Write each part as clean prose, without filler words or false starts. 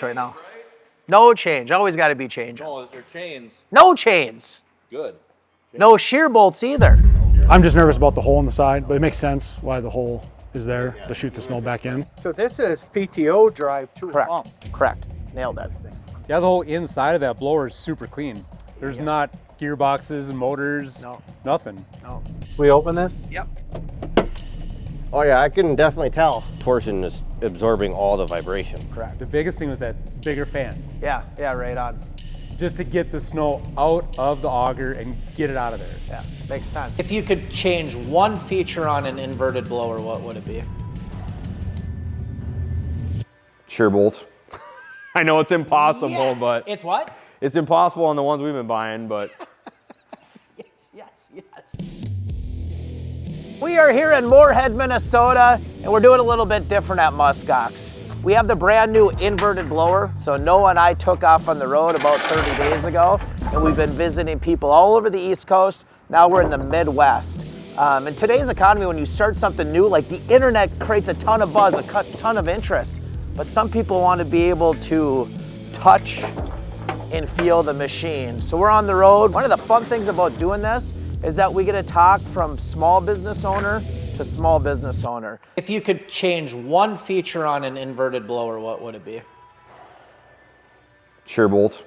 right now. No change. Always got to be changing. Oh, they're chains. No chains. Good. No shear bolts either. I'm just nervous about the hole in the side, but it makes sense why the hole is there to shoot the snow back in. So this is PTO drive to Correct. a pump. Correct. Nailed that. Yeah, the whole inside of that blower is super clean. There's not gearboxes and motors, nothing. No. We open this? Yep. Oh yeah, I can definitely tell. Torsion is absorbing all the vibration. Correct. The biggest thing was that bigger fan, Yeah, right on. just to get the snow out of the auger and get it out of there. Yeah, makes sense. If you could change one feature on an inverted blower, what would it be? Shear bolts. I know it's impossible, Yeah. but It's what? it's impossible on the ones we've been buying, but Yes. We are here in Moorhead, Minnesota, and we're doing a little bit different at Muskox. We have the brand new inverted blower. So Noah and I took off on the road about 30 days ago, and we've been visiting people all over the East Coast. Now we're in the Midwest. In today's economy, when you start something new, like the internet creates a ton of buzz, a ton of interest, but some people want to be able to touch and feel the machine. So we're on the road. One of the fun things about doing this is that we get to talk from small business owner to small business owner. If you could change one feature on an inverted blower, what would it be? shear bolts.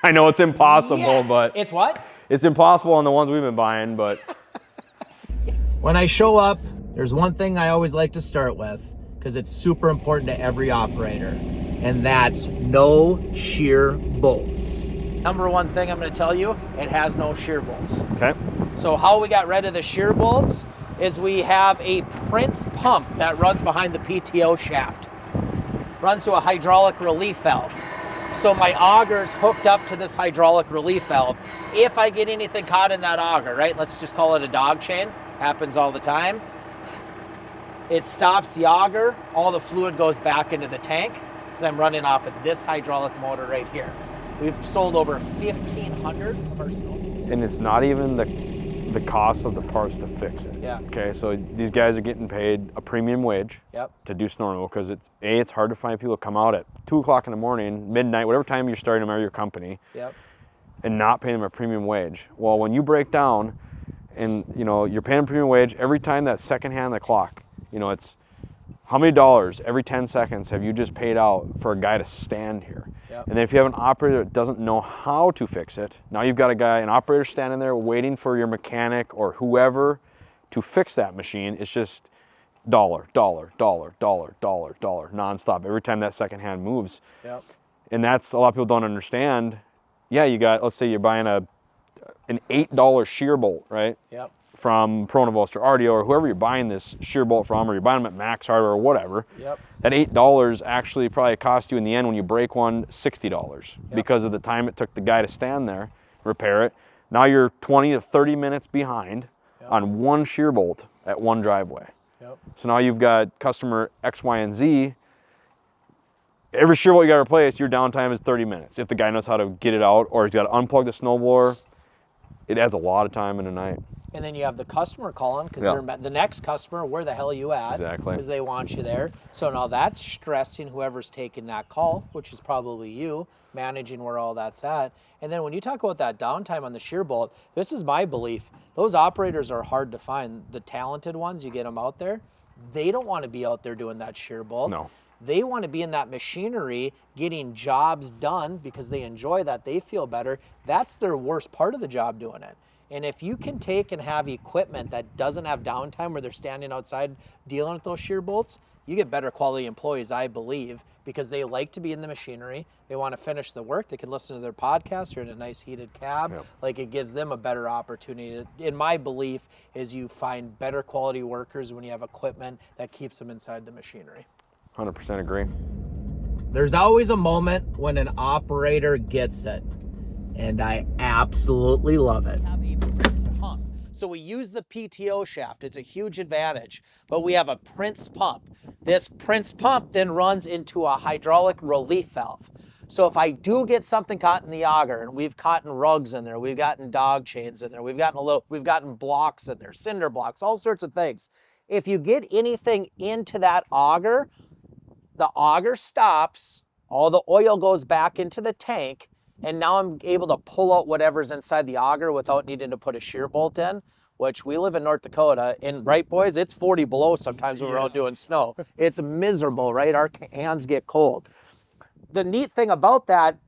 I know it's impossible, but It's what? it's impossible on the ones we've been buying, but When I show up, there's one thing I always like to start with, because it's super important to every operator, and that's no shear bolts. Number one thing I'm going to tell you, it has no shear bolts. okay. So how we got rid of the shear bolts is we have a Prince pump that runs behind the PTO shaft. Runs to a hydraulic relief valve. So my auger's hooked up to this hydraulic relief valve. If I get anything caught in that auger, right, let's just call it a dog chain, happens all the time. It stops the auger, all the fluid goes back into the tank, because I'm running off of this hydraulic motor right here. We've sold over 1,500 of our snow. And it's not even the cost of the parts to fix it. Yeah. Okay, so these guys are getting paid a premium wage Yep. to do snow removal because it's hard to find people to come out at 2 o'clock in the morning, midnight, whatever time you're starting them at your company, Yep. and not pay them a premium wage. Well, when you break down and you're paying a premium wage every time that second hand on the clock, it's how many dollars every 10 seconds have you just paid out for a guy to stand here? Yep. And then if you have an operator that doesn't know how to fix it, now you've got an operator standing there waiting for your mechanic or whoever to fix that machine. It's just dollar, nonstop every time that second hand moves. Yep. And that's a lot of people don't understand. Yeah, you got, let's say you're buying an $8 shear bolt, right? Yep. From Pronovost or RDO or whoever you're buying this shear bolt from, or you're buying them at Max Hardware or whatever. Yep. That $8 actually probably cost you in the end when you break one $60 because of the time it took the guy to stand there, repair it. Now you're 20 to 30 minutes behind on one shear bolt at one driveway. Yep. So now you've got customer X, Y, and Z. Every shear bolt you got to replace, your downtime is 30 minutes. If the guy knows how to get it out, or he's got to unplug the snowblower, it adds a lot of time in a night. And then you have the customer calling because they're the next customer, where the hell are you at? Exactly. Because they want you there. So now that's stressing whoever's taking that call, which is probably you, managing where all that's at. And then when you talk about that downtime on the shear bolt, this is my belief. Those operators are hard to find. The talented ones, you get them out there, they don't want to be out there doing that shear bolt. No. They want to be in that machinery getting jobs done because they enjoy that. They feel better. That's their worst part of the job, doing it. And if you can take and have equipment that doesn't have downtime where they're standing outside dealing with those shear bolts, you get better quality employees, I believe, because they like to be in the machinery. They want to finish the work. They can listen to their podcast or in a nice heated cab. Yep. Like, it gives them a better opportunity. In my belief is you find better quality workers when you have equipment that keeps them inside the machinery. 100% agree. There's always a moment when an operator gets it, and I absolutely love it. We have a Prince pump. So we use the PTO shaft. It's a huge advantage, but we have a Prince pump. This Prince pump then runs into a hydraulic relief valve. So if I do get something caught in the auger, and we've caught rugs in there, we've gotten dog chains in there, we've gotten blocks in there, cinder blocks, all sorts of things. If you get anything into that auger, the auger stops, All the oil goes back into the tank, and now I'm able to pull out whatever's inside the auger without needing to put a shear bolt in, which we live in North Dakota. And right, boys, it's 40 below sometimes when we're out doing snow. It's miserable, right? Our hands get cold. The neat thing about that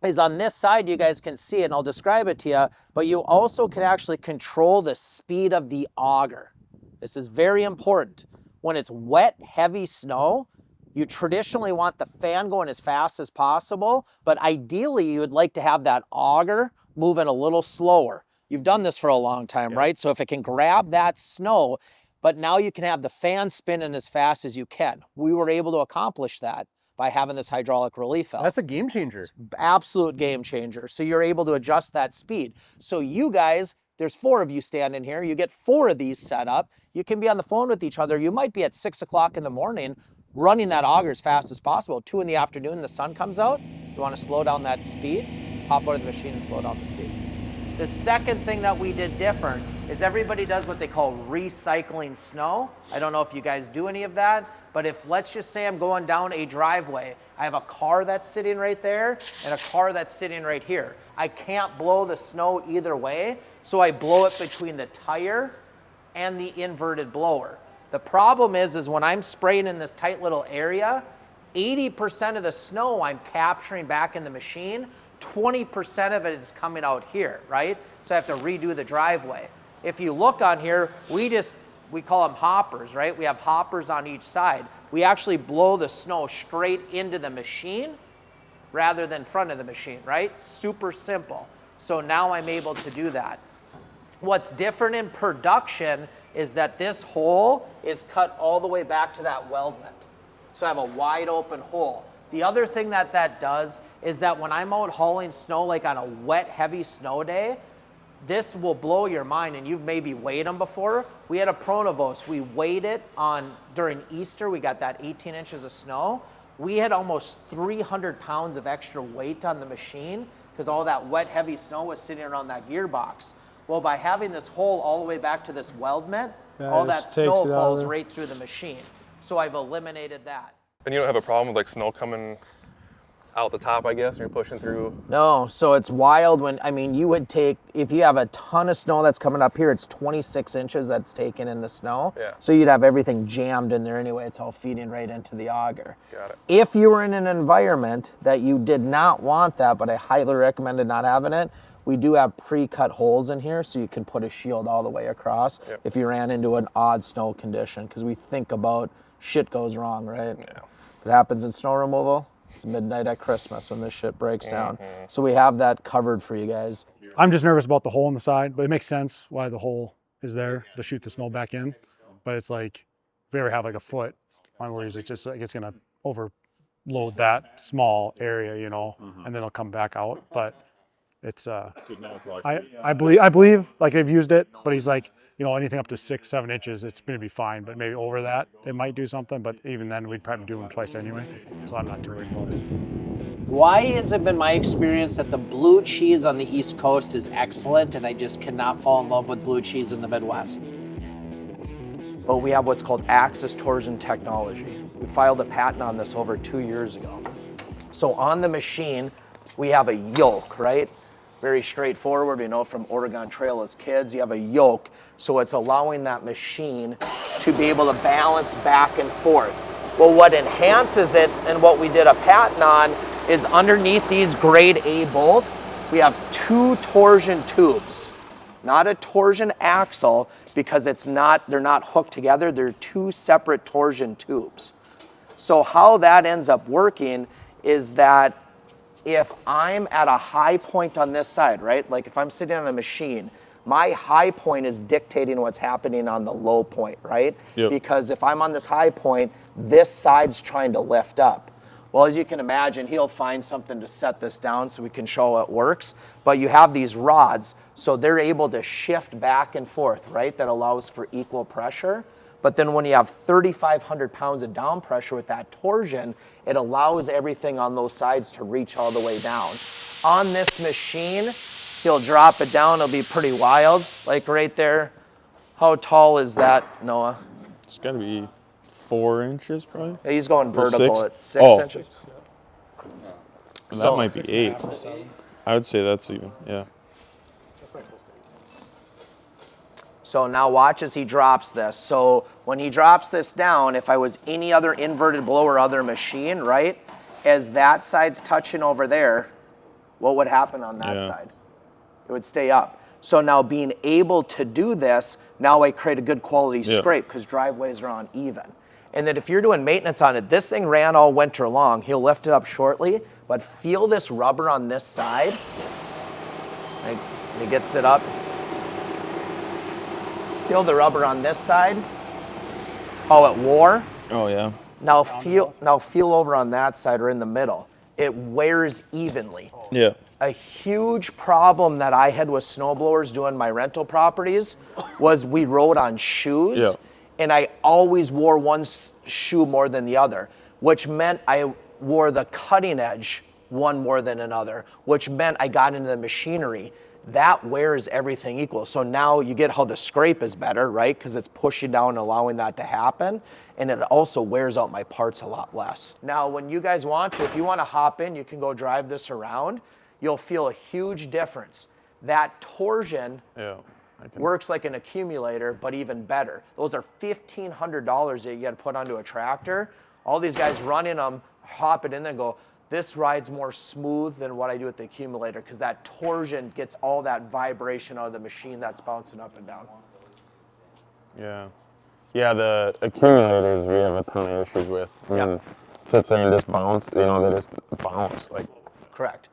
is on this side, you guys can see it, and I'll describe it to you, but you also can actually control the speed of the auger. This is very important. When it's wet, heavy snow, you traditionally want the fan going as fast as possible, but ideally you would like to have that auger moving a little slower. You've done this for a long time, right? So if it can grab that snow, but now you can have the fan spinning as fast as you can. We were able to accomplish that by having this hydraulic relief valve. That's a game changer. Absolute game changer. So you're able to adjust that speed. So you guys, there's 4 of you standing here. You get 4 of these set up. You can be on the phone with each other. You might be at 6 o'clock in the morning running that auger as fast as possible. 2 in the afternoon, the sun comes out. You want to slow down that speed, hop out of the machine and slow down the speed. The second thing that we did different is everybody does what they call recycling snow. I don't know if you guys do any of that, but if, let's just say I'm going down a driveway, I have a car that's sitting right there and a car that's sitting right here. I can't blow the snow either way, so I blow it between the tire and the inverted blower. The problem is when I'm spraying in this tight little area, 80% of the snow I'm capturing back in the machine, 20% of it is coming out here, right? So I have to redo the driveway. If you look on here, we call them hoppers, right? We have hoppers on each side. We actually blow the snow straight into the machine rather than front of the machine, right? Super simple. So now I'm able to do that. What's different in production is that this hole is cut all the way back to that weldment. So I have a wide open hole. The other thing that does is that when I'm out hauling snow, like on a wet, heavy snow day, this will blow your mind, and you've maybe weighed them before. We had a Pronovos. We weighed it during Easter. We got that 18 inches of snow. We had almost 300 pounds of extra weight on the machine because all that wet, heavy snow was sitting around that gearbox. Well, by having this hole all the way back to this weldment, all that snow falls right through the machine. So I've eliminated that. And you don't have a problem with like snow coming out the top, I guess, and you're pushing through? No, so it's wild when, I mean, you would take, if you have a ton of snow that's coming up here, it's 26 inches that's taken in the snow. Yeah. So you'd have everything jammed in there anyway. It's all feeding right into the auger. Got it. If you were in an environment that you did not want that, but I highly recommended not having it, we do have pre-cut holes in here so you can put a shield all the way across if you ran into an odd snow condition, because we think about shit goes wrong, right? Yeah. It happens in snow removal. It's midnight at Christmas when this shit breaks down. So we have that covered for you guys. I'm just nervous about the hole in the side, but it makes sense why the hole is there to shoot the snow back in. But it's like, if we ever have like a foot on where it's just like it's gonna overload that small area, you know, and then it'll come back out. But it's I believe like they've used it, but he's like, you know, anything up to 6-7 inches, it's going to be fine. But maybe over that, it might do something. But even then, we'd probably do them twice anyway. So I'm not too worried about it. Why has it been my experience that the blue cheese on the East Coast is excellent, and I just cannot fall in love with blue cheese in the Midwest? Well, we have what's called Axis Torsion Technology. We filed a patent on this over 2 years ago. So on the machine, we have a yoke, right? Very straightforward. We know from Oregon Trail as kids, you have a yoke. So it's allowing that machine to be able to balance back and forth. Well, what enhances it and what we did a patent on is underneath these grade A bolts, we have 2 torsion tubes, not a torsion axle, because they're not hooked together. They're 2 separate torsion tubes. So how that ends up working is that if I'm at a high point on this side, right? Like if I'm sitting on a machine, my high point is dictating what's happening on the low point, right? Yep. Because if I'm on this high point, this side's trying to lift up. Well, as you can imagine, he'll find something to set this down so we can show how it works. But you have these rods, so they're able to shift back and forth, right? That allows for equal pressure. But then when you have 3,500 pounds of down pressure with that torsion, it allows everything on those sides to reach all the way down. On this machine, he'll drop it down. It'll be pretty wild, like right there. How tall is that, Noah? It's got to be 4 inches probably. He's going vertical at 6 Oh. inches. So- That might be 8. I would say that's even, yeah. So now watch as he drops this. So when he drops this down, if I was any other inverted blower other machine, right, as that side's touching over there, what would happen on that Yeah. side? It would stay up. So now being able to do this, now I create a good quality Yeah. scrape because driveways are uneven. And then if you're doing maintenance on it, this thing ran all winter long. He'll lift it up shortly, but feel this rubber on this side. Like, he gets it up. Feel the rubber on this side. Oh, it wore. Oh, yeah. Now feel over on that side or in the middle. It wears evenly. Yeah. A huge problem that I had with snowblowers doing my rental properties was we rode on shoes, Yeah. and I always wore one shoe more than the other, which meant I wore the cutting edge one more than another, which meant I got into the machinery. That wears everything equal. So now you get how the scrape is better, right? Because it's pushing down and allowing that to happen. And it also wears out my parts a lot less. Now, when you guys want to, if you want to hop in, you can go drive this around. You'll feel a huge difference. That torsion Yeah. works like an accumulator, but even better. Those are $1,500 that you got to put onto a tractor. All these guys running them, hop it in there and go, this rides more smooth than what I do with the accumulator because that torsion gets all that vibration out of the machine that's bouncing up and down. Yeah. Yeah, the accumulators we have a ton of issues with. Yep. Sit there and just bounce, they just bounce. Like, Correct.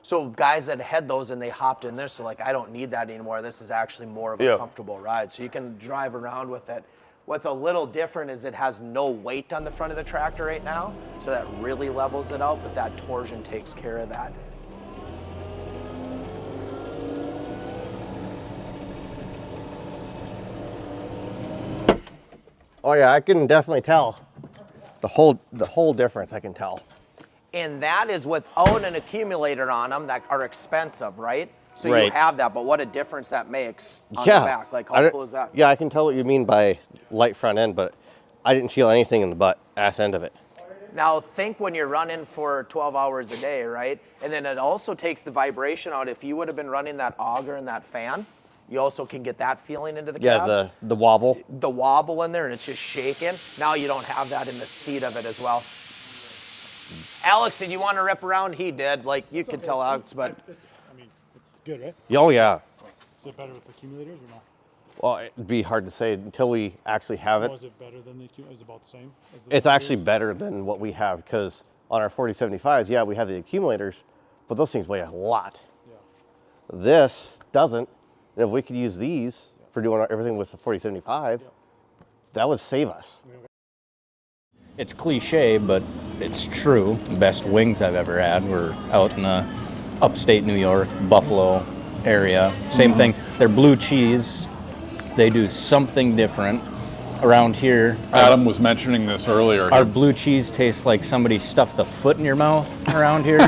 So guys that had those and they hopped in this are like, I don't need that anymore. This is actually more of a Yeah. comfortable ride. So you can drive around with it. What's a little different is it has no weight on the front of the tractor right now. So that really levels it out, but that torsion takes care of that. Oh yeah, I can definitely tell. The whole difference I can tell. And that is without an accumulator on them that are expensive, right? So you Right. have that, but what a difference that makes on Yeah. the back. Like I how don't- cool is that? Yeah, I can tell what you mean by light front end, but I didn't feel anything in the ass end of it. Now think when you're running for 12 hours a day, right? And then it also takes the vibration out. If you would have been running that auger and that fan, you also can get that feeling into the Yeah, cab. the wobble. The wobble in there and it's just shaking. Now you don't have that in the seat of it as well. Alex, did you want to rip around? He did. Like you could tell Alex, but It's good, right? Oh yeah. Is it better with accumulators or not? Well, it'd be hard to say until we actually have it. Is it better than the accumulator? Is it about the same? As the It's actually better than what we have because on our 4075s, yeah, we have the accumulators, but those things weigh a lot. Yeah. This doesn't. And if we could use these for doing everything with the 4075, that would save us. It's cliche, but it's true. The best wings I've ever had were out in the upstate New York, Buffalo area. Same thing. They're blue cheese. They do something different. Around here, Adam was mentioning this earlier. our blue cheese tastes like somebody stuffed a foot in your mouth around here.